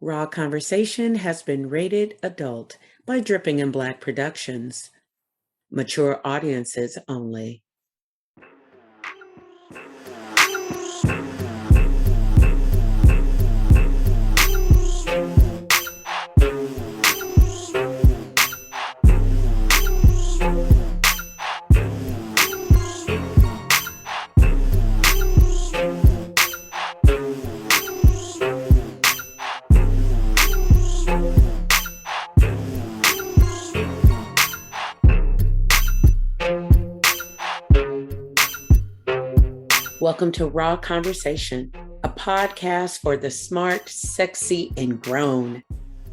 Raw Conversation has been rated adult by Dripping in Black Productions. Mature audiences only. Welcome to Raw Conversation, a podcast for the smart, sexy, and grown.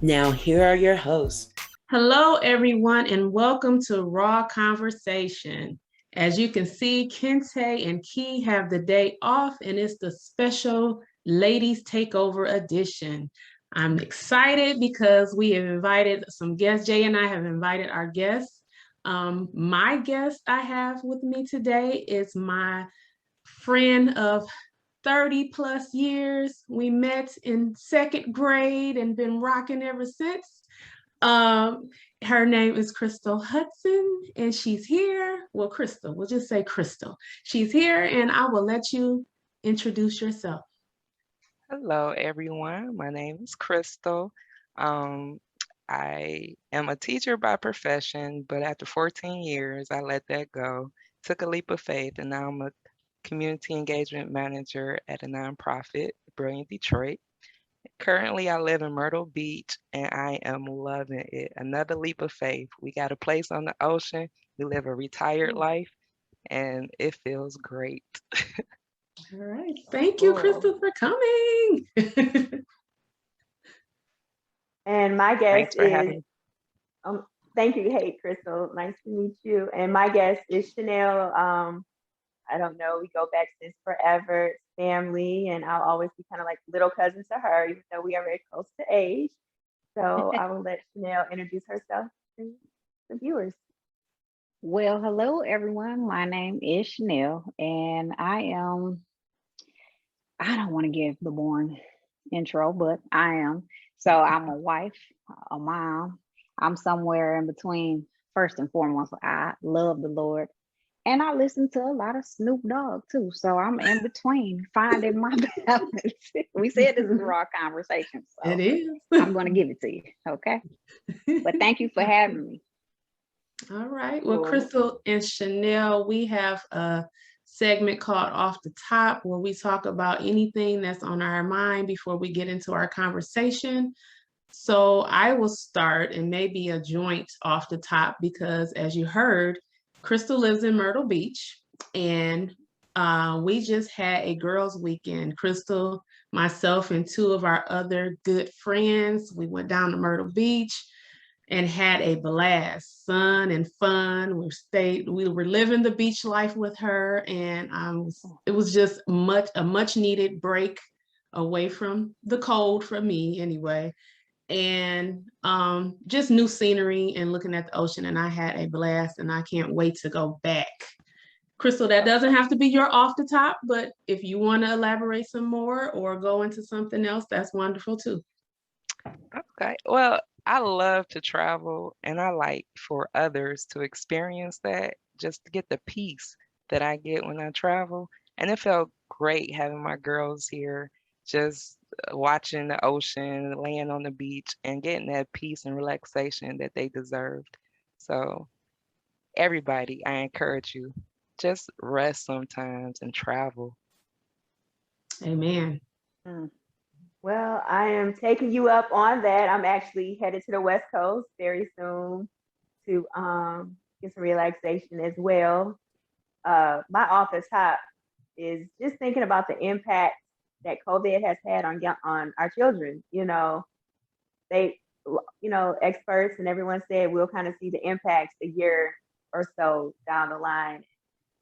Now, here are your hosts. Hello, everyone, and welcome to Raw Conversation. As you can see, Kente and Key have the day off, and it's the special Ladies Takeover edition. I'm excited because we have invited some guests. Jay and I have invited our guests. My guest I have with me today is my friend of 30 plus years. We met in second grade and been rocking ever since. Her name is Crystal Hudson, and she's here. Well, Crystal, we'll just say Crystal. She's here, and I will let you introduce yourself. Hello, everyone. My name is Crystal. I am a teacher by profession, but after 14 years, I let that go, took a leap of faith, and now I'm a community engagement manager at a nonprofit, Brilliant Detroit. Currently, I live in Myrtle Beach, and I am loving it. Another leap of faith. We got a place on the ocean. We live a retired life, and it feels great. All right. Thank you, Crystal, for coming. And my guest Thanks for having is, me. thank you. Hey, Crystal, nice to meet you. And my guest is Chanel. I don't know, we go back since forever, it's family, and I'll always be kind of like little cousin to her, even though we are very close to age. So I will let Chanel introduce herself to the viewers. Well, hello everyone. My name is Chanel, and I don't want to give the boring intro, but I am. So I'm a wife, a mom. I'm somewhere in between. First and foremost, I love the Lord. And I listen to a lot of Snoop Dogg too. So I'm in between finding my balance. We said this is a raw conversation. So It is. I'm going to give it to you. Okay. But thank you for having me. All right. Well, Crystal and Chanel, we have a segment called Off the Top where we talk about anything that's on our mind before we get into our conversation. So I will start and maybe a joint off the top because as you heard, Crystal lives in Myrtle Beach, and we just had a girls' weekend. Crystal, myself, and two of our other good friends, we went down to Myrtle Beach and had a blast, sun and fun. We were living the beach life with her, and it was just a much needed break away from the cold for me anyway. And just new scenery and looking at the ocean, and I had a blast, and I can't wait to go back. Crystal, that doesn't have to be your off the top, but if you want to elaborate some more or go into something else, that's wonderful too. Okay. Well, I love to travel, and I like for others to experience that just to get the peace that I get when I travel. And it felt great having my girls here, just watching the ocean, laying on the beach, and getting that peace and relaxation that they deserved. So, everybody, I encourage you, just rest sometimes and travel. Amen. Well, I am taking you up on that. I'm actually headed to the West Coast very soon to get some relaxation as well. My off the top is just thinking about the impact that COVID has had on our children. Experts and everyone said we'll kind of see the impacts a year or so down the line.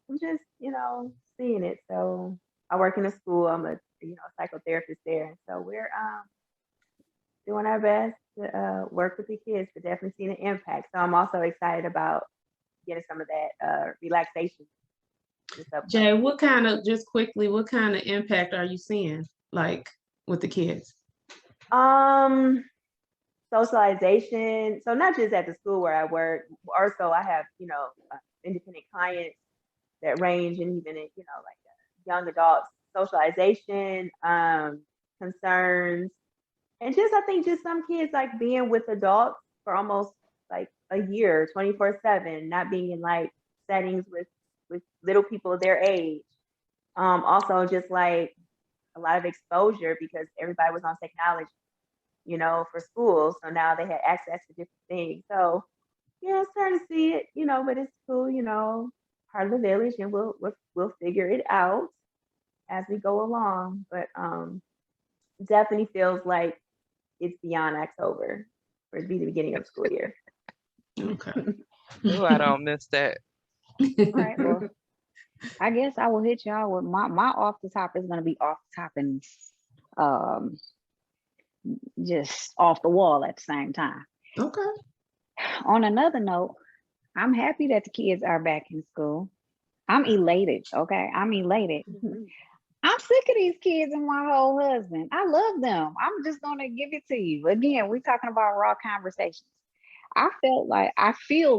I'm just, seeing it. So I work in a school. I'm a psychotherapist there, and so we're doing our best to work with the kids to definitely see the impact. So I'm also excited about getting some of that relaxation. Jay, just quickly, what kind of impact are you seeing, like with the kids? Socialization. So not just at the school where I work, also I have, independent clients that range and even, like young adults, socialization, concerns, and just, I think just some kids like being with adults for almost like a year, 24/7, not being in like settings with little people their age. Also just like a lot of exposure because everybody was on technology, for school. So now they had access to different things. So yeah, it's hard to see it, but it's cool, part of the village, and we'll figure it out as we go along. But definitely feels like it's beyond October for it to be the beginning of the school year. Okay. Oh, I don't miss that. All right, well, I guess I will hit y'all with my off the top is gonna be off the top and um just off the wall at the same time. Okay. On another note, I'm happy that the kids are back in school. I'm elated. Okay, I'm elated. I'm sick of these kids and my whole husband. I love them. I'm just gonna give it to you. Again, we're talking about raw conversations. I feel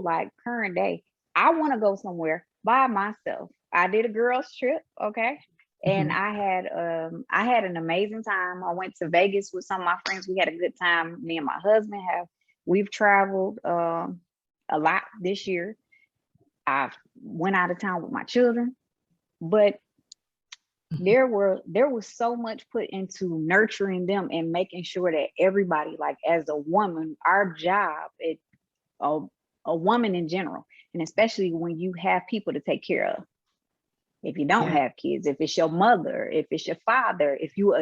like current day, I want to go somewhere by myself. I did a girls trip, okay? And I had an amazing time. I went to Vegas with some of my friends. We had a good time. Me and my husband we've traveled a lot this year. I went out of town with my children, but there was so much put into nurturing them and making sure that everybody, like as a woman, our job, a woman in general, and especially when you have people to take care of. If you don't have kids, if it's your mother, if it's your father, if you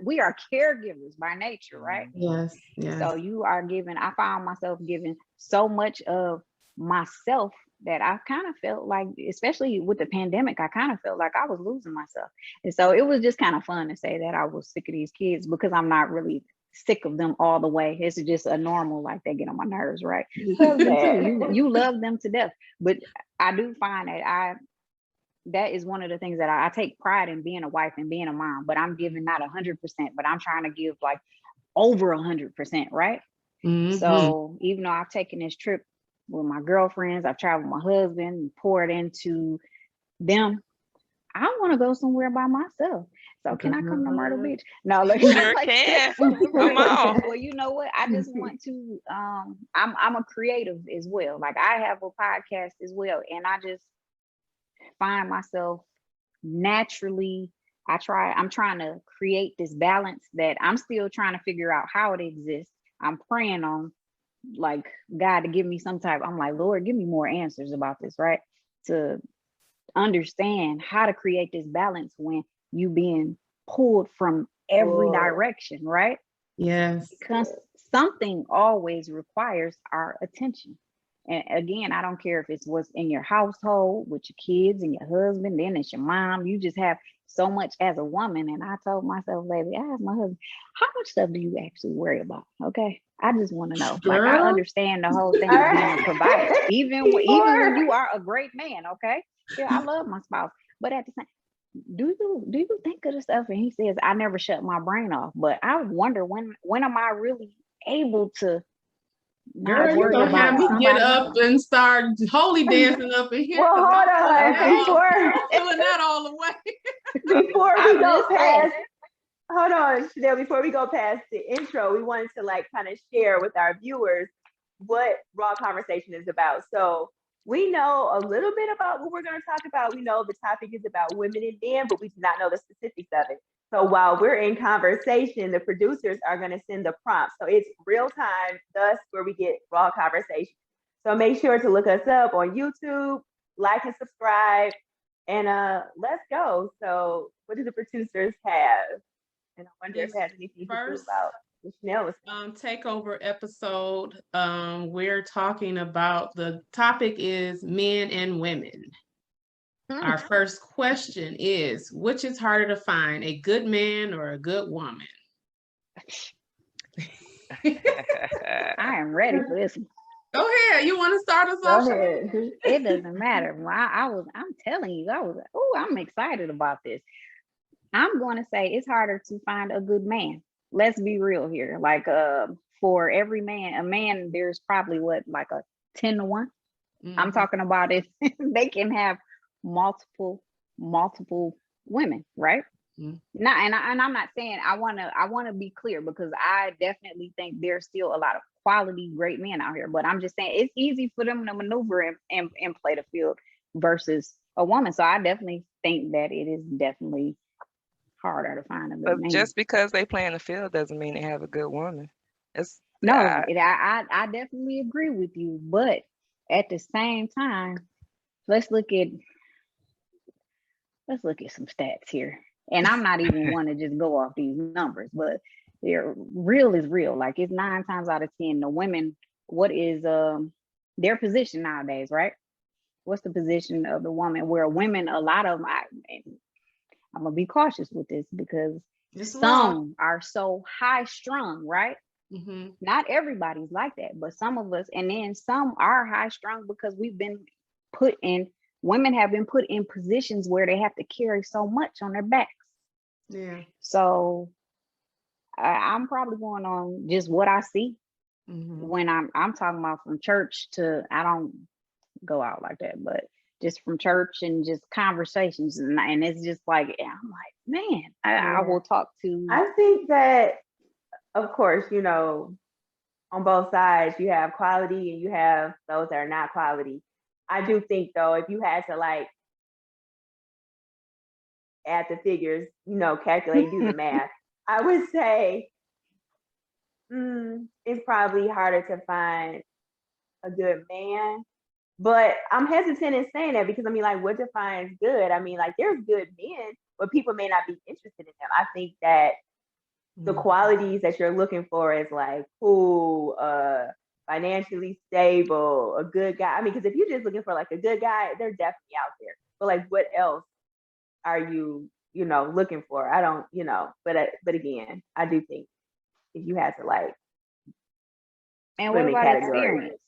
we are caregivers by nature, right? Yes. So you are giving, I found myself giving so much of myself that I kind of felt like, especially with the pandemic, I kind of felt like I was losing myself. And so it was just kind of fun to say that I was sick of these kids, because I'm not really sick of them all the way. It's just a normal, like they get on my nerves, right? You love them to death. But I do find that is one of the things that I take pride in, being a wife and being a mom, but I'm giving not 100%, but I'm trying to give like over 100%, right? So even though I've taken this trip with my girlfriends, I've traveled with my husband and poured into them, I want to go somewhere by myself. So can I come to Myrtle Beach? No, look, Sure can. Come on. Well, you know what? I just want to. I'm a creative as well. Like I have a podcast as well, and I just find myself naturally. I'm trying to create this balance that I'm still trying to figure out how it exists. I'm praying on like God to give me some type. I'm like, Lord, give me more answers about this, right? To understand how to create this balance when you being pulled from every direction, right? Yes. Because something always requires our attention. And again, I don't care if it's what's in your household with your kids and your husband, then it's your mom. You just have so much as a woman. And I told myself, baby, I asked my husband, how much stuff do you actually worry about? Okay. I just want to know. Like I understand the whole thing of being a provider, even when you are a great man. Okay. Yeah, I love my spouse. But at the same, do you think of the stuff? And he says, I never shut my brain off. But I wonder when am I really able to Girl, you're gonna have me get up and start holy dancing up in here. Well, hold on. Before feeling that all the way. Before we go past, hold on, Chanel. Before we go past the intro, we wanted to like kind of share with our viewers what Raw Conversation is about. So we know a little bit about what we're going to talk about. We know the topic is about women and men, but we do not know the specifics of it. So while we're in conversation, the producers are going to send the prompts. So it's real time, thus where we get Raw Conversation. So make sure to look us up on YouTube, like and subscribe, and let's go. So what do the producers have? And I wonder if it has anything to do about the Chanel takeover episode. We're talking about, the topic is men and women. Our first question is, which is harder to find, a good man or a good woman? I am ready for this. Go ahead. You want to start us off? It doesn't matter. I'm telling you, I'm excited about this. I'm going to say it's harder to find a good man. let's be real here. Like for every man, a man, there's probably what, like a 10 to 1. I'm talking about it. They can have multiple women, right? Not, and I'm not saying I wanna be clear, because I definitely think there's still a lot of quality great men out here. But I'm just saying it's easy for them to maneuver and play the field versus a woman. So I definitely think that it is definitely harder to find a good But man. just because they play in the field doesn't mean they have a good woman. It's No, I, I definitely agree with you, but at the same time, let's look at some stats here. And I'm not even want to just go off these numbers, but they're real is real. Like it's 9 times out of 10, the women, what is their position nowadays, right? What's the position of the woman? Where women, a lot of them, I'm gonna be cautious with this because some are so high strung, right? Not everybody's like that, but some of us, and then some are high strung because women have been put in positions where they have to carry so much on their backs. Yeah. So I'm probably going on just what I see when I'm talking about from church to, I don't go out like that, but just from church and just conversations, and it's just like, I'm like, man, I will talk to. I think that, of course, you know, on both sides, you have quality and you have those that are not quality. I do think, though, if you had to like add the figures, you know, calculate, do the math, I would say it's probably harder to find a good man. But I'm hesitant in saying that because I mean, like, what defines good? I mean, like, there's good men, but people may not be interested in them. I think that the qualities that you're looking for is like, financially stable, a good guy. I mean, because if you're just looking for like a good guy, they're definitely out there. But like, what else are you, you know, looking for? I don't, you know. But again, I do think if you had to like, and what about experience?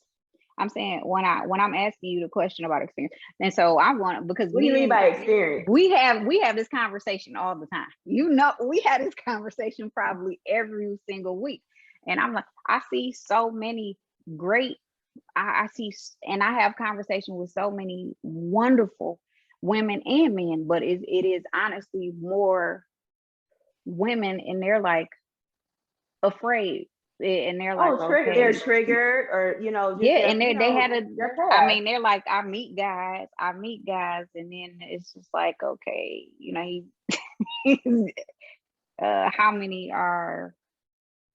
I'm saying when I'm asking you the question about experience, and so I want, because what do you mean by experience? We have this conversation all the time. You know, we have this conversation probably every single week, and I'm like, I see so many great. I see, and I have conversation with so many wonderful women and men, but it is honestly more women, and they're like afraid. And they're like, okay, they're triggered, or you know, and they had I mean, they're like, I meet guys, and then it's just like, okay, you know, how many are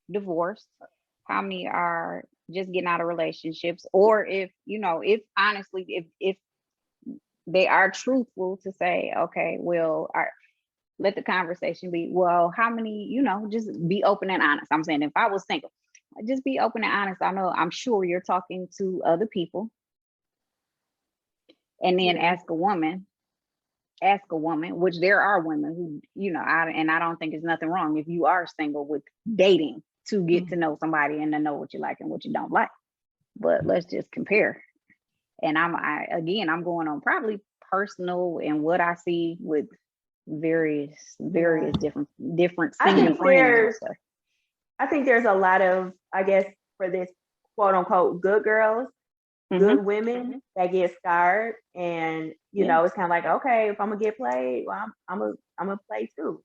divorced, how many are just getting out of relationships, or if, you know, if honestly, if they are truthful to say, okay, well, let the conversation be, well, how many, you know, just be open and honest. I'm saying if I was single, just be open and honest. I'm sure you're talking to other people. And then ask a woman, which there are women who, you know, I don't think there's nothing wrong if you are single with dating to get to know somebody and to know what you like and what you don't like. But let's just compare. And I'm going on probably personal and what I see with various different single friends. I think there's a lot of, I guess, for this quote unquote good girls, good women that get scarred, and you know, it's kind of like, okay, if I'm gonna get played, well, I'm gonna play too.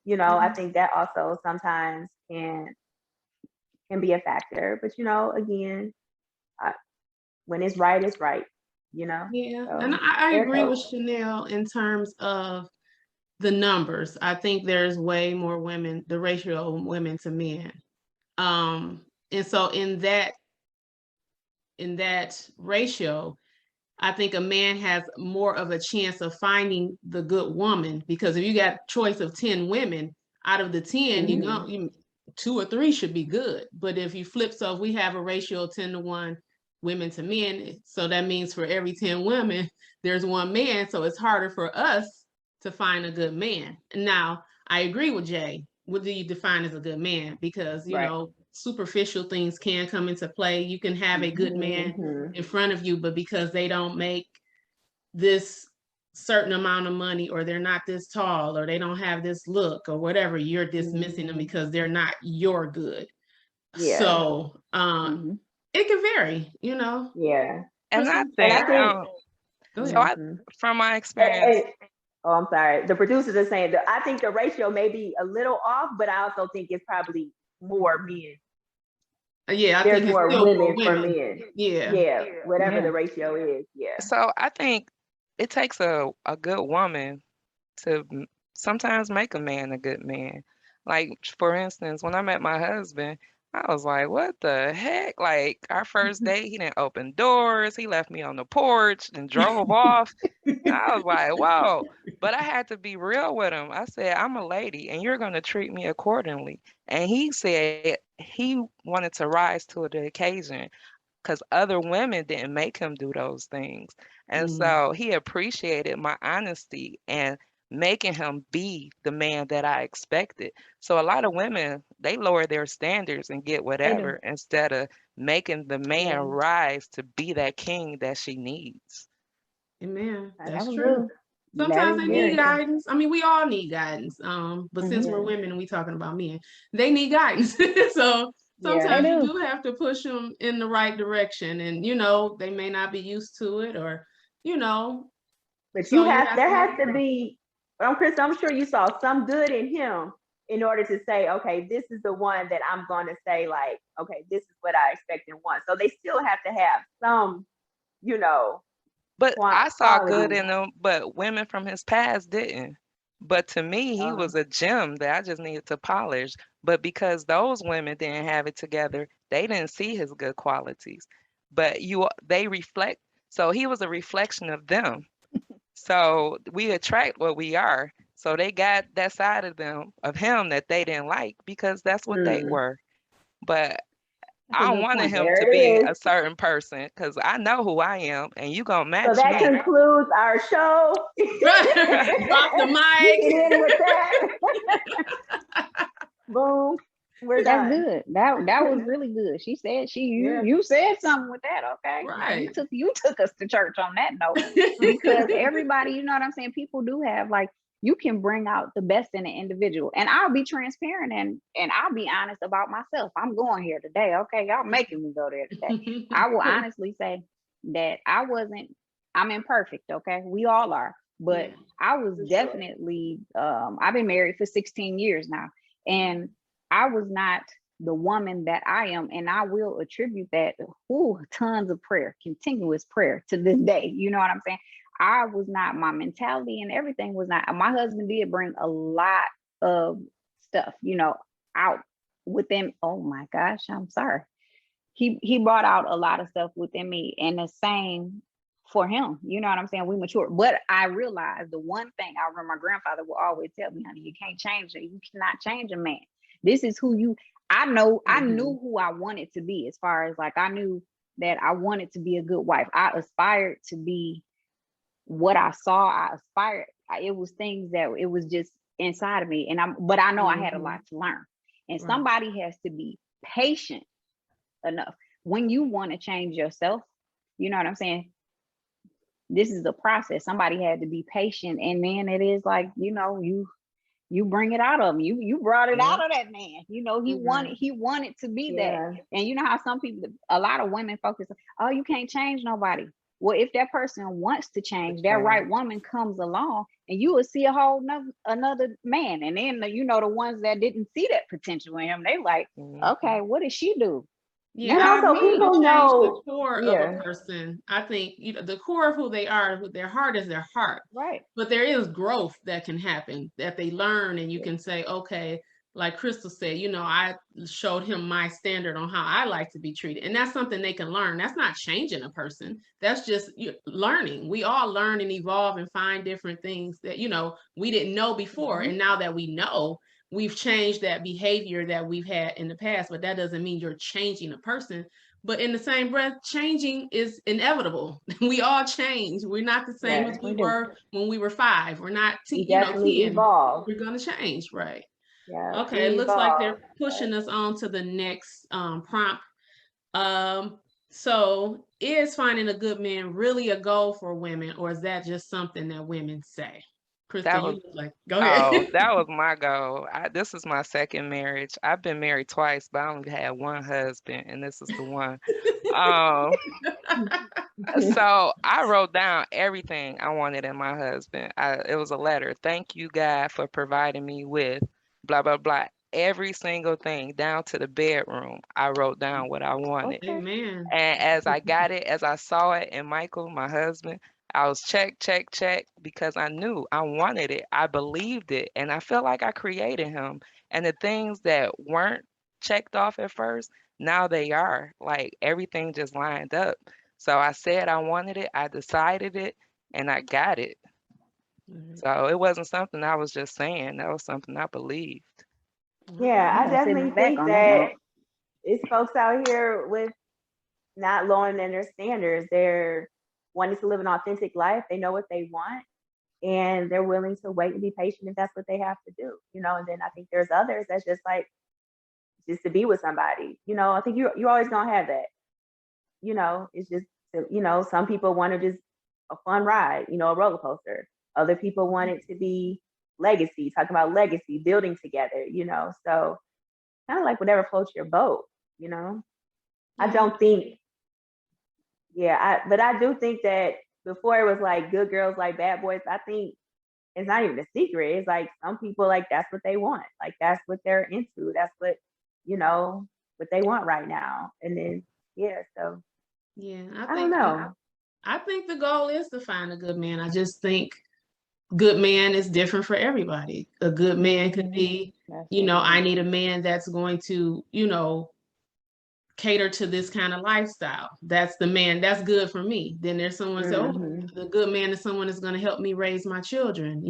You know, I think that also sometimes can be a factor, but you know, again, when it's right, it's right. You know. Yeah, so, and I agree with Chanel in terms of the numbers. I think there's way more women, the ratio of women to men. And so in that ratio, I think a man has more of a chance of finding the good woman, because if you got a choice of 10 women, out of the 10, you know, 2 or 3 should be good. But if you flip, so if we have a ratio of 10 to 1 women to men, so that means for every 10 women, there's 1 man. So it's harder for us to find a good man. Now, I agree with Jay. What do you define as a good man? Because, you know, superficial things can come into play. You can have a good man in front of you, but because they don't make this certain amount of money, or they're not this tall, or they don't have this look, or whatever, you're dismissing them because they're not your good. Yeah. So Mhm. it can vary, you know. Yeah. And I Crystal, think, go so ahead. from my experience, Oh, I'm sorry. The producers are saying that I think the ratio may be a little off, but I also think it's probably more men. Yeah, I There's think it's more still women more for women. men. Yeah. Yeah, whatever Yeah. the ratio is. Yeah. so I think it takes a good woman to sometimes make a man a good man. Like, for instance, when I met my husband, I was like, what the heck? Like, our first date, he didn't open doors. He left me on the porch and drove off. I was like, whoa. But I had to be real with him. I said, I'm a lady and you're going to treat me accordingly. And he said he wanted to rise to the occasion because other women didn't make him do those things. And so he appreciated my honesty and making him be the man that I expected. So a lot of women, they lower their standards and get They do. whatever instead of making the man Yeah. rise to be that king that she needs. Amen. That's That's That was true. good. That Sometimes is they very need true. guidance. I mean, we all need guidance. But since Mhm. we're Yeah. women and we talking about men, they need guidance. So They sometimes you do. do have to push them in the right direction, and you know, they may not be used to it, or you know, But so you have there to let has it to go. be, Chris, I'm sure you saw some good in him in order to say, okay, this is the one that I'm going to say, like, okay, this is what I expect and want. So they still have to have some, you know, But I saw good quality. in him, but women from his past didn't. But to me, he Uh, was a gem that I just needed to polish. But because those women didn't have it together, they didn't see his good qualities. But they reflect, so he was a reflection of them. So we attract what we are. So they got that side of them, of him that they didn't like because that's what they mm, were. But That's a I good wanted point. him there to it be is. a certain person because I know who I am and you gonna So match that me. concludes our show. Drop the You mic. can end with that. Boom. We're That's done. good. That was really good. She said Yeah. you said something with that. Okay. Now Right. you took us to church on that note because everybody, you know what I'm saying? People do have like you can bring out the best in an individual. And I'll be transparent and I'll be honest about myself. I'm going here today. Okay. Y'all making me go there today. I will honestly say that I'm imperfect. Okay. We all are. But Yeah. I was For sure. definitely I've been married for 16 years now. And I was not the woman that I am, and I will attribute that tons of prayer, continuous prayer to this day. You know what I'm saying? I was not, my mentality and everything was not. My husband did bring a lot of stuff, you know, out within. Oh my gosh, I'm sorry. He brought out a lot of stuff within me, and the same for him. You know what I'm saying? We mature, but I realized the one thing I remember my grandfather would always tell me, honey, you can't change it. You cannot change a man. This is who you. I knew who I wanted to be. As far as like, I knew that I wanted to be a good wife. I aspired to be what I saw. I aspired. It was things that it was just inside of me, but I know I had a lot to learn, and Right. somebody has to be patient enough when you want to change yourself. You know what I'm saying? This is a process. Somebody had to be patient, and then it is like, you know, you bring it out of him. You brought it out of that man. You know, he wanted to be that. Yeah. And you know how a lot of women focus on, oh, you can't change nobody. Well, if that person wants to change, that right woman comes along, and you will see a whole another man. And then you know, the ones that didn't see that potential in him, they like, okay, what did she do? Yeah, And I also think people you change the know. core of a person. I think the core of who they are, their heart is their heart. Right. But there is growth that can happen, that they learn, and you can say, okay, like Crystal said, you know, I showed him my standard on how I like to be treated. And that's something they can learn. That's not changing a person. That's just learning. We all learn and evolve and find different things that, you know, we didn't know before. And now that we know, we've changed that behavior that we've had in the past, but that doesn't mean you're changing a person. But in the same breath, changing is inevitable. We all change. We're not the same as we were when we were 5. We're not, We 10. evolve. We're going to change, right? Yeah, Okay, it we looks like evolve. they're pushing us on to the next prompt. So is finding a good man really a goal for women, or is that just something that women say? Crystal, That you was look like, go ahead. that was my goal. This is my second marriage. I've been married twice, but I only had one husband, and this is the one. Um, so I wrote down everything I wanted in my husband. It was a letter. Thank you, God, for providing me with blah blah blah. Every single thing, down to the bedroom. I wrote down what I wanted. Okay. Amen. And as I got it, as I saw it in Michael, my husband, I was check, check, check because I knew I wanted it. I believed it. And I felt like I created him. And the things that weren't checked off at first, now they are. Like everything just lined up. So I said I wanted it, I decided it, and I got it. So it wasn't something I was just saying, that was something I believed. Yeah, I'm I gonna sit definitely back think on that note. that it's folks out here with not lowering their standards. They're wanting to live an authentic life. They know what they want, and they're willing to wait and be patient if that's what they have to do. And then I think there's others that's just like just to be with somebody. I think you always gonna have that. It's just some people want to just a fun ride, a roller coaster. Other people want it to be legacy, talk about legacy, building together. So kind of like whatever floats your boat. I don't think, but I do think that before it was like good girls like bad boys. I think it's not even a secret. It's like some people like that's what they want. Like that's what they're into. That's what they want right now. And then so Yeah, I don't know. I think the goal is to find a good man. I just think good man is different for everybody. A good man could be, I need a man that's going to, cater to this kind of lifestyle. That's the man that's good for me. Then there's someone say, oh, the good man is someone that's going to help me raise my children,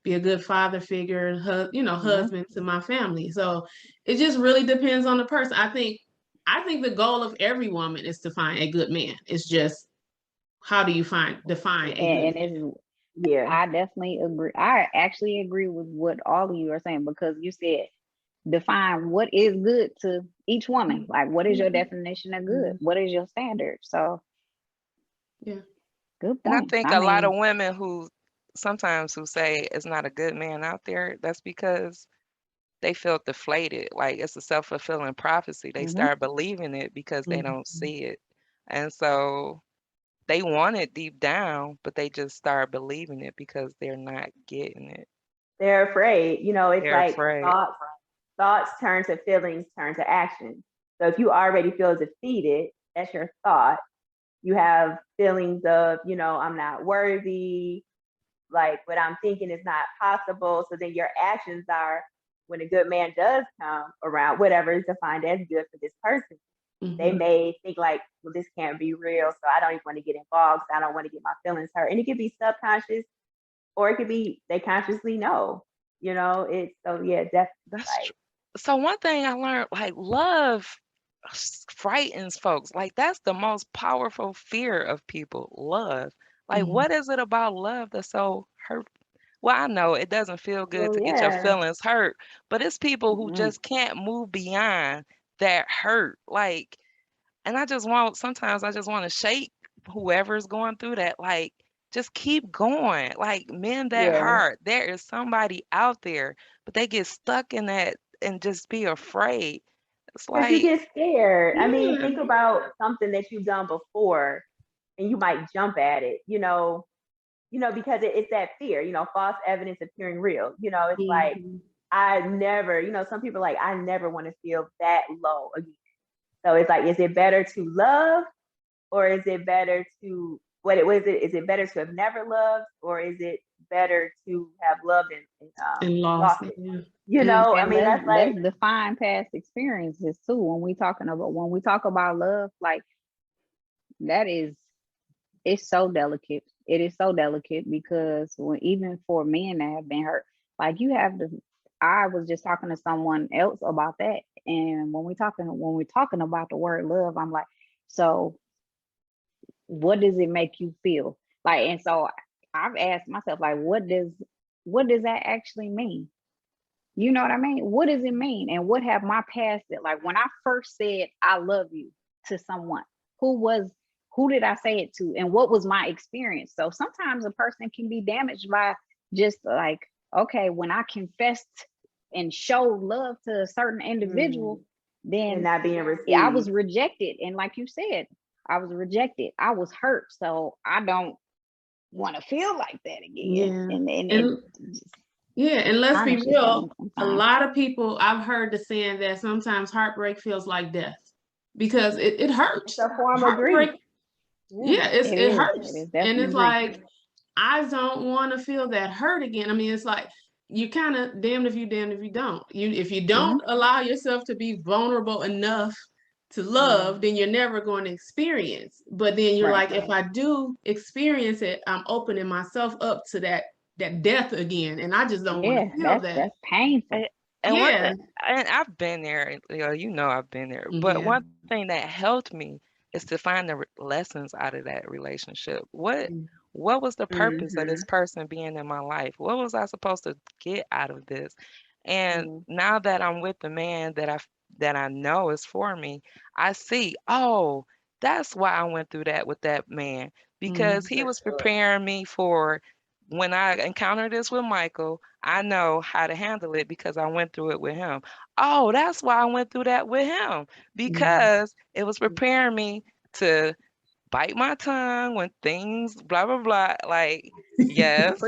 be a good father figure, husband to my family. So it just really depends on the person. I think the goal of every woman is to find a good man. It's just how do you define a good man? I definitely agree. I actually agree with what all of you are saying, because you said define what is good to each woman. Like, what is your definition of good? What is your standard? So yeah, good point. And I think a lot of women who say it's not a good man out there, that's because they feel deflated. Like it's a self-fulfilling prophecy. They start believing it because they don't see it. And so they want it deep down, but they just start believing it because they're not getting it. They're afraid. It's They're like afraid. thoughts turn to feelings, turn to action. So if you already feel defeated, that's your thought. You have feelings of, I'm not worthy, like what I'm thinking is not possible. So then your actions are, when a good man does come around, whatever is defined as good for this person, they may think like, well, this can't be real, so I don't even want to get involved. So I don't want to get my feelings hurt. And it could be subconscious, or it could be they consciously know. It's so definitely. That's true. So one thing I learned, like love frightens folks. Like that's the most powerful fear of people. Love. Like what is it about love that's so hurt? Well, I know it doesn't feel good to get your feelings hurt, but it's people who just can't move beyond that hurt. Like, and sometimes I just want to shake whoever's going through that. Like, just keep going. Like, mend that heart. There is somebody out there, but they get stuck in that and just be afraid. It's Because you like, get scared. I mean, think about something that you've done before and you might jump at it, because it's that fear, false evidence appearing real. It's like, I never, some people are like, I never want to feel that low again. So it's like, is it better to love, or is it better to, is it better to have never loved, or is it better to have loved and lost it? I mean, let's define past experiences too. When we talk about love, like it's so delicate. It is so delicate because even for men that have been hurt, like I was just talking to someone else about that. And when we're talking about the word love, I'm like, so what does it make you feel? Like, and so I've asked myself, like, what does that actually mean? You know what I mean? What does it mean? And what have my past, like when I first said I love you to someone, who did I say it to, and what was my experience? So sometimes a person can be damaged by just like, okay, when I confessed and showed love to a certain individual, then and not being received. I was rejected. And like you said, I was rejected. I was hurt. So I don't want to feel like that again. And let's be real, a lot of people, I've heard the saying that sometimes heartbreak feels like death because it hurts. It's a form of grief. It hurts. And it's like, I don't want to feel that hurt again. I mean, it's like, you kind of damned if you don't. If you don't allow yourself to be vulnerable enough to love, then you're never going to experience. But then you're like, if I do experience it, I'm opening myself up to that death again, and I just don't want to feel that. That's painful. And I've been there, I've been there. But one thing that helped me is to find the lessons out of that relationship. What was the purpose of this person being in my life? What was I supposed to get out of this? And now that I'm with the man that I know is for me, I see, oh, that's why I went through that with that man, because he was preparing me for when I encounter this with Michael. I know how to handle it because I went through it with him. Oh, that's why I went through that with him, because it was preparing me to bite my tongue when things blah blah blah, like, yes.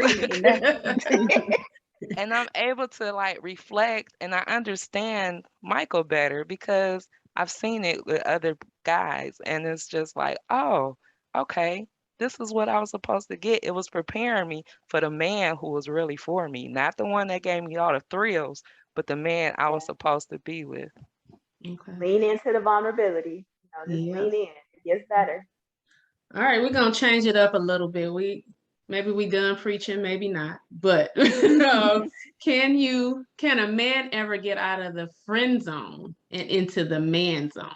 And I'm able to like reflect, and I understand Michael better because I've seen it with other guys, and it's just like, oh, okay, this is what I was supposed to get. It was preparing me for the man who was really for me, not the one that gave me all the thrills, but the man I was supposed to be with. Lean into the vulnerability. Just lean in. It gets better. All right, we're gonna change it up a little bit. Maybe we done preaching, maybe not. But can a man ever get out of the friend zone and into the man zone?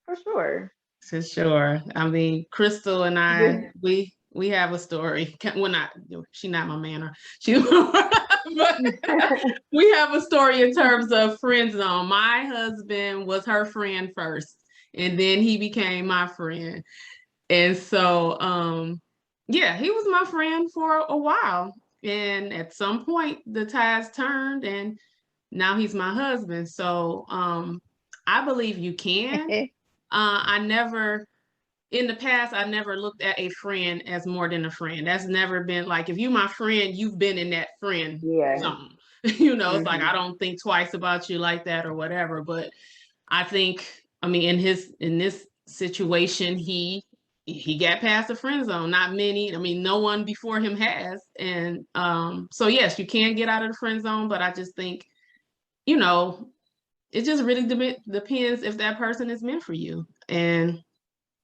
For sure. For sure. I mean, Crystal and I, we have a story. Well, she's not my man, but we have a story in terms of friend zone. My husband was her friend first, and then he became my friend. And so, he was my friend for a while. And at some point, the tides turned, and now he's my husband. So I believe you can. In the past, I never looked at a friend as more than a friend. That's never been like, if you're my friend, you've been in that friend zone. It's like, I don't think twice about you like that or whatever. But I think, in this situation, he got past the friend zone. Not many. No one before him has. And so yes, you can get out of the friend zone, but I just think, it just really depends if that person is meant for you. And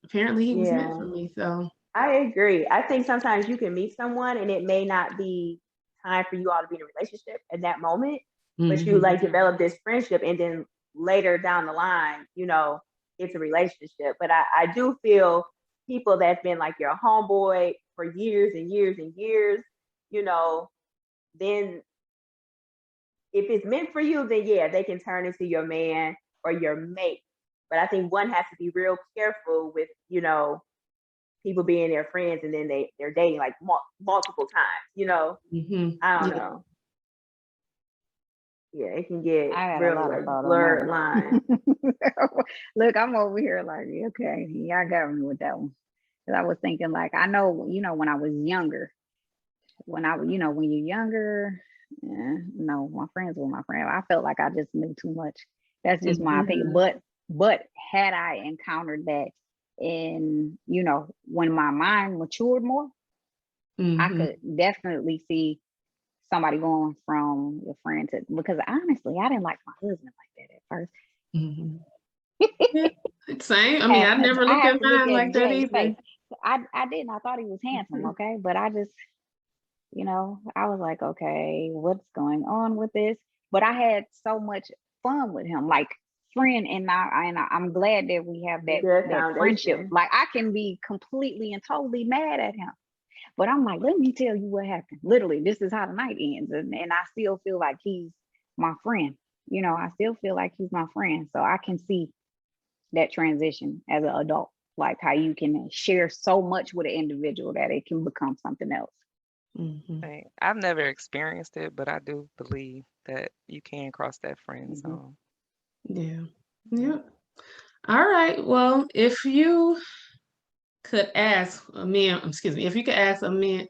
apparently he was meant for me. So I agree. I think sometimes you can meet someone and it may not be time for you all to be in a relationship at that moment, but you like develop this friendship, and then later down the line, it's a relationship. But I do feel people that's been like your homeboy for years and years and years, then if it's meant for you, then they can turn into your man or your mate. But I think one has to be real careful with, people being their friends and then they're dating like multiple times, I don't know. Yeah, it can get real like blurred line. Look, I'm over here like, okay, y'all got me with that one. Because I was thinking like, I know, when I was younger, when you're younger, no, my friends were my friend. I felt like I just knew too much. That's just my opinion. But had I encountered that in, when my mind matured more, I could definitely see somebody going from your friend to, because honestly, I didn't like my husband like that at first. Same. I never looked at mine like that either. I didn't. I thought he was handsome, okay? But I just, I was like, okay, what's going on with this? But I had so much fun with him, like friend, and I'm glad that we have that friendship. Like I can be completely and totally mad at him, but I'm like, let me tell you what happened. Literally, this is how the night ends, and I still feel like he's my friend. I still feel like he's my friend, so I can see that transition as an adult, like how you can share so much with an individual that it can become something else. Right. I've never experienced it, but I do believe that you can cross that friend zone. Yeah. Yeah. All right. Well, if you could ask a man, if you could ask if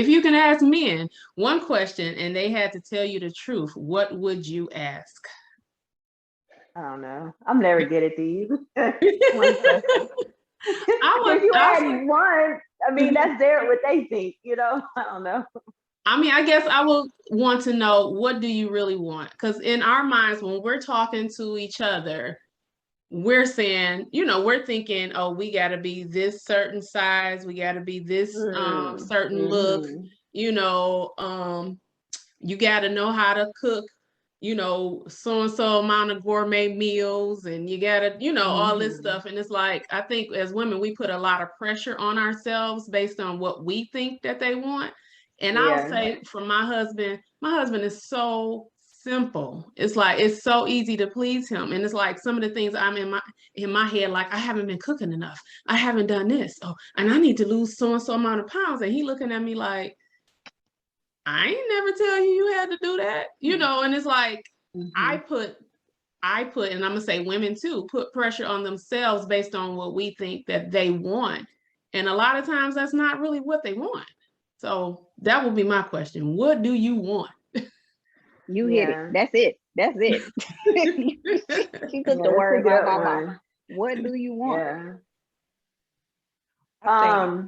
you can ask men one question and they had to tell you the truth, what would you ask? I don't know. I'm never good at these. One question. If you ask one, I mean, that's what they think, I don't know. I mean, I guess I would want to know, what do you really want? Because in our minds, when we're talking to each other, we're saying, we're thinking, oh, we got to be this certain size, we got to be this certain look, you got to know how to cook, so and so amount of gourmet meals, and you got to, all this stuff. And it's like, I think as women, we put a lot of pressure on ourselves based on what we think that they want. And I'll say for my husband is so simple. It's like, it's so easy to please him. And it's like some of the things I'm in my head, like, I haven't been cooking enough. I haven't done this. Oh, and I need to lose so and so amount of pounds. And he looking at me like, I ain't never tell you had to do that, and it's like, I put, and I'm gonna say women too, put pressure on themselves based on what we think that they want. And a lot of times that's not really what they want. So that would be my question. What do you want? You hit it. That's it. She took the words out of my mouth. What do you want? Yeah.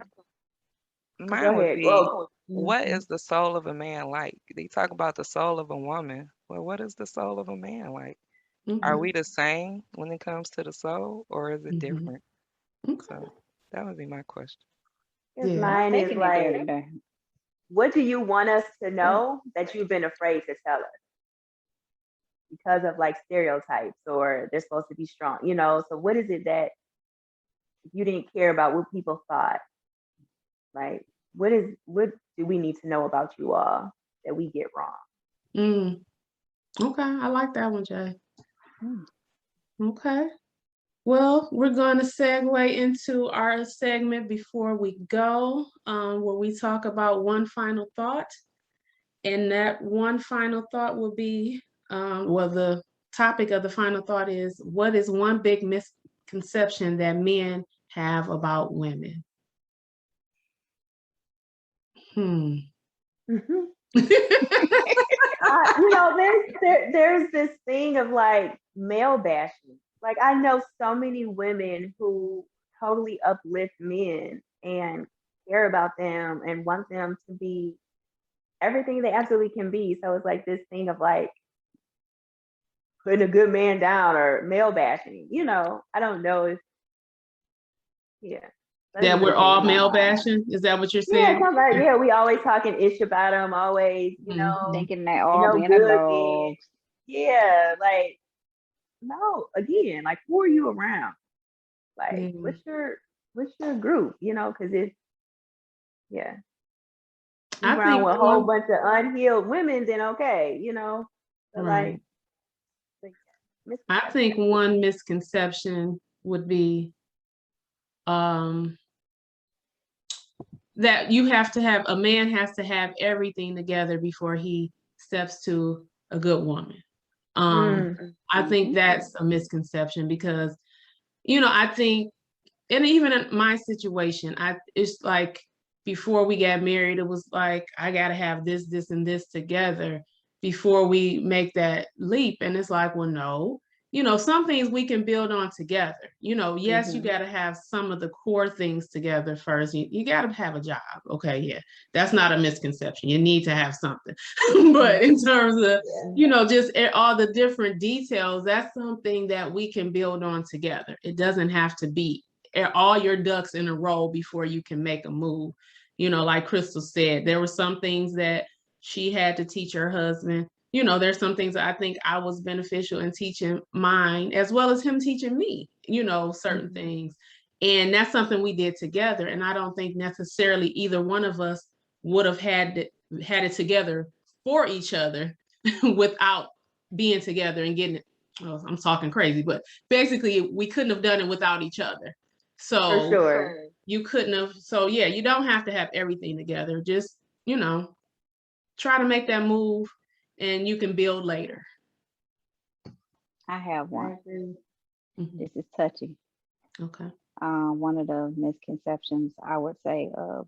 Mine would be, what is the soul of a man like? They talk about the soul of a woman. Well, what is the soul of a man like? Are we the same when it comes to the soul, or is it different? So that would be my question. Mine is like, what do you want us to know that you've been afraid to tell us? Because of like stereotypes, or they're supposed to be strong, so what is it that you didn't care about what people thought? Like, what do we need to know about you all that we get wrong? Okay, I like that one, Jay. Okay. Well, we're going to segue into our segment before we go, where we talk about one final thought. And that one final thought will be, the topic of the final thought is, what is one big misconception that men have about women? There's this thing of like male bashing. Like, I know so many women who totally uplift men and care about them and want them to be everything they absolutely can be. So it's like this thing of like putting a good man down or male bashing. I don't know if that we're all male bashing. Is that what you're saying? Yeah, we always talking ish about them. Always, thinking that all men are dogs. Yeah, like, no. Again, like, who are you around? Like, what's your group? Because it's around with a whole bunch of unhealed women, then okay, but right. I think one misconception would be that a man has to have everything together before he steps to a good woman. I think that's a misconception because, I think, and even in my situation, it's like before we got married, it was like, I got to have this, this, and this together before we make that leap. And it's like, well, no, some things we can build on together. Yes, you got to have some of the core things together first. You got to have a job. Okay. Yeah. That's not a misconception. You need to have something. But in terms of, just all the different details, that's something that we can build on together. It doesn't have to be all your ducks in a row before you can make a move. Like Crystal said, there were some things that she had to teach her husband. There's some things that I think I was beneficial in teaching mine, as well as him teaching me, certain things. And that's something we did together. And I don't think necessarily either one of us would have had it together for each other without being together and getting well, I'm talking crazy, but basically we couldn't have done it without each other. So For sure. you couldn't have. So yeah, you don't have to have everything together. Just, try to make that move and you can build later. I have one. Mhm. This is touchy. Okay. One of the misconceptions I would say of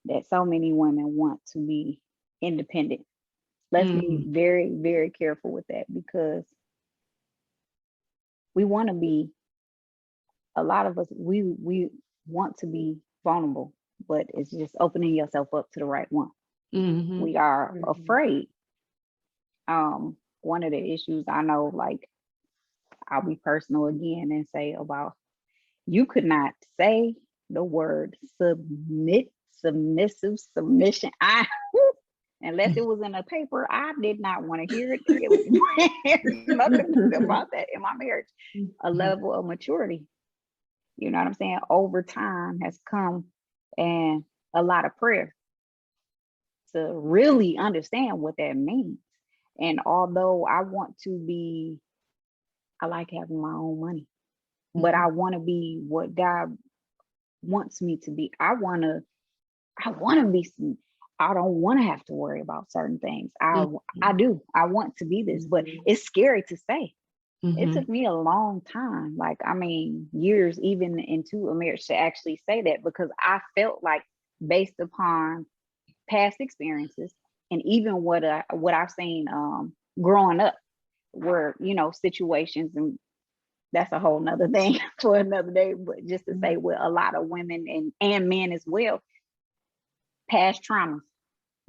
that so many women want to be independent. Let's be very, very careful with that, because we want to be, a lot of us, we want to be vulnerable, but it's just opening yourself up to the right one. Mm-hmm. We are afraid. One of the issues I know, like, I'll be personal again and say about, you could not say the word submission. Unless it was in a paper, I did not want to hear it. It was nothing about that in my marriage. A level of maturity, you know what I'm saying, over time has come, and a lot of prayer to really understand what that means. And although I like having my own money, but I want to be what God wants me to be. I want to be, I don't want to have to worry about certain things. I want to be this, but it's scary to say. It took me a long time, years, even into a marriage, to actually say that, because I felt like, based upon past experiences and even what I've seen growing up, were situations, and that's a whole nother thing for another day. But just to say, with a lot of women and men as well, past traumas,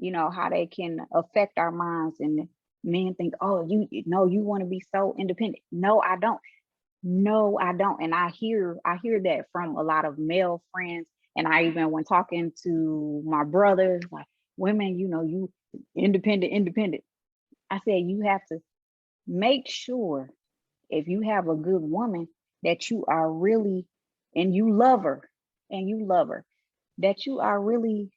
how they can affect our minds, and men think, oh, you want to be so independent. No, I don't. And I hear that from a lot of male friends. And I even, when talking to my brothers, like, women, you independent. I said, you have to make sure, if you have a good woman, that you are really, and you love her, that you are really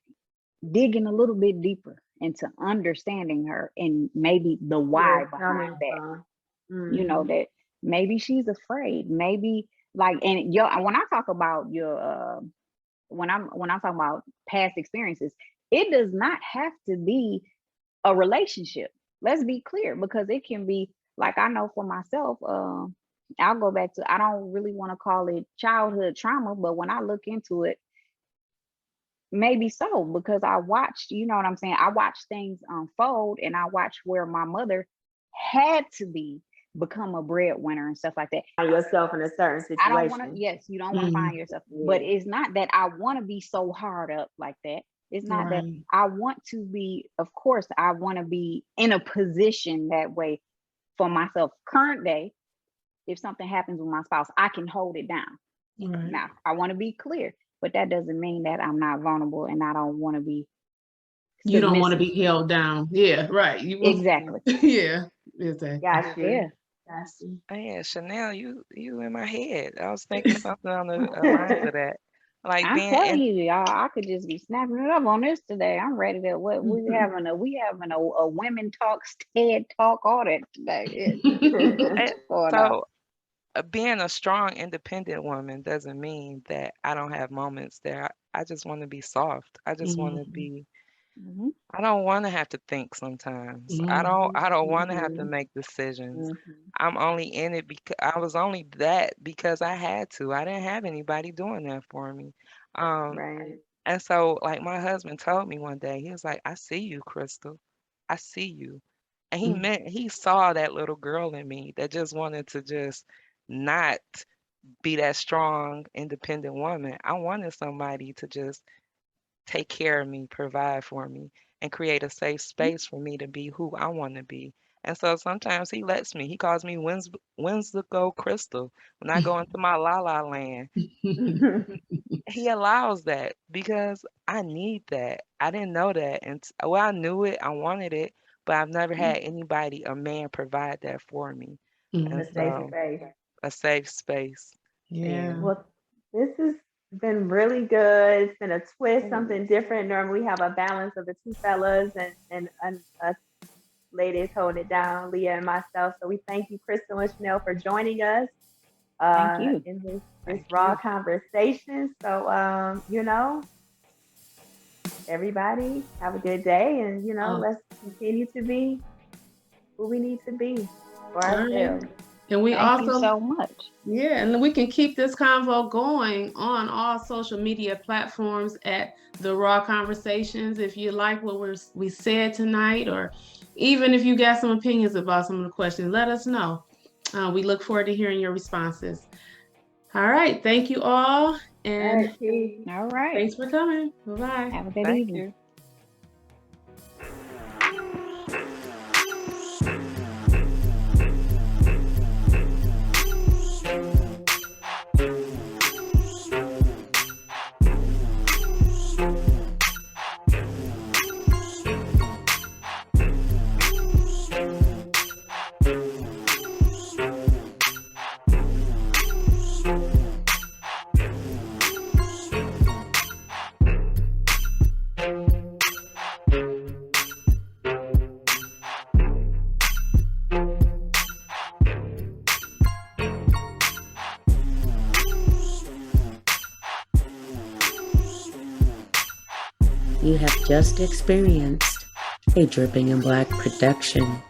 digging a little bit deeper into understanding her, and maybe the why behind that. That maybe she's afraid, maybe, like, and when I talk about when I'm talking about past experiences, it does not have to be a relationship. Let's be clear, because it can be, like, I know for myself, I'll go back to, I don't really want to call it childhood trauma, but when I look into it, maybe so, because I watched, what I'm saying, I watched things unfold, and I watched where my mother had to become a breadwinner and stuff like that. Find yourself in a certain situation. I don't want to, yes, you don't want to find yourself, but it's not that I want to be so hard up like that. It's not that I want to be, of course, I want to be in a position that way for myself. Current day, if something happens with my spouse, I can hold it down. Now, I want to be clear, but that doesn't mean that I'm not vulnerable and I don't want to be submissive. You don't want to be held down. Yeah, right. Exactly. Yeah, exactly. Got you. Yeah. Oh, yeah, Chanel, you in my head. I was thinking something on the lines of that. Like, I'm telling you, y'all, I could just be snapping it up on this today. I'm ready to, what we having a women talk, TED talk, all that today. So being a strong, independent woman doesn't mean that I don't have moments there. I just want to be soft. I just want to be. I don't want to have to think sometimes. I don't want to have to make decisions. I'm only in it because I was only that because I had to. I didn't have anybody doing that for me. Right. And so, like, my husband told me one day, he was like, I see you, Crystal. I see you. And he saw that little girl in me that just wanted to just not be that strong, independent woman. I wanted somebody to just take care of me, provide for me, and create a safe space for me to be who I want to be. And so sometimes he lets me. He calls me Whimsical Crystal when I go into my la la land. He allows that because I need that. I didn't know that. And well, I knew it, I wanted it, but I've never had anybody, a man, provide that for me. And A safe so space. a safe space. Yeah. Well, this has been really good. It's been a twist, something different. Normally we have a balance of the two fellas and us ladies holding it down, Leah and myself. So we thank you, Crystal and Chanel, for joining us Thank you. in this Thank raw you. conversation. So, everybody have a good day, and let's continue to be who we need to be for All right. ourselves. And we Thank you also, so much. yeah, and we can keep this convo going on all social media platforms at The Raw Conversations. If you like what we said tonight, or even if you got some opinions about some of the questions, let us know. We look forward to hearing your responses. All right. Thank you all. And All right. thanks for coming. Bye-bye. Have a good Thank evening. you. You have just experienced a Dripping in Black production.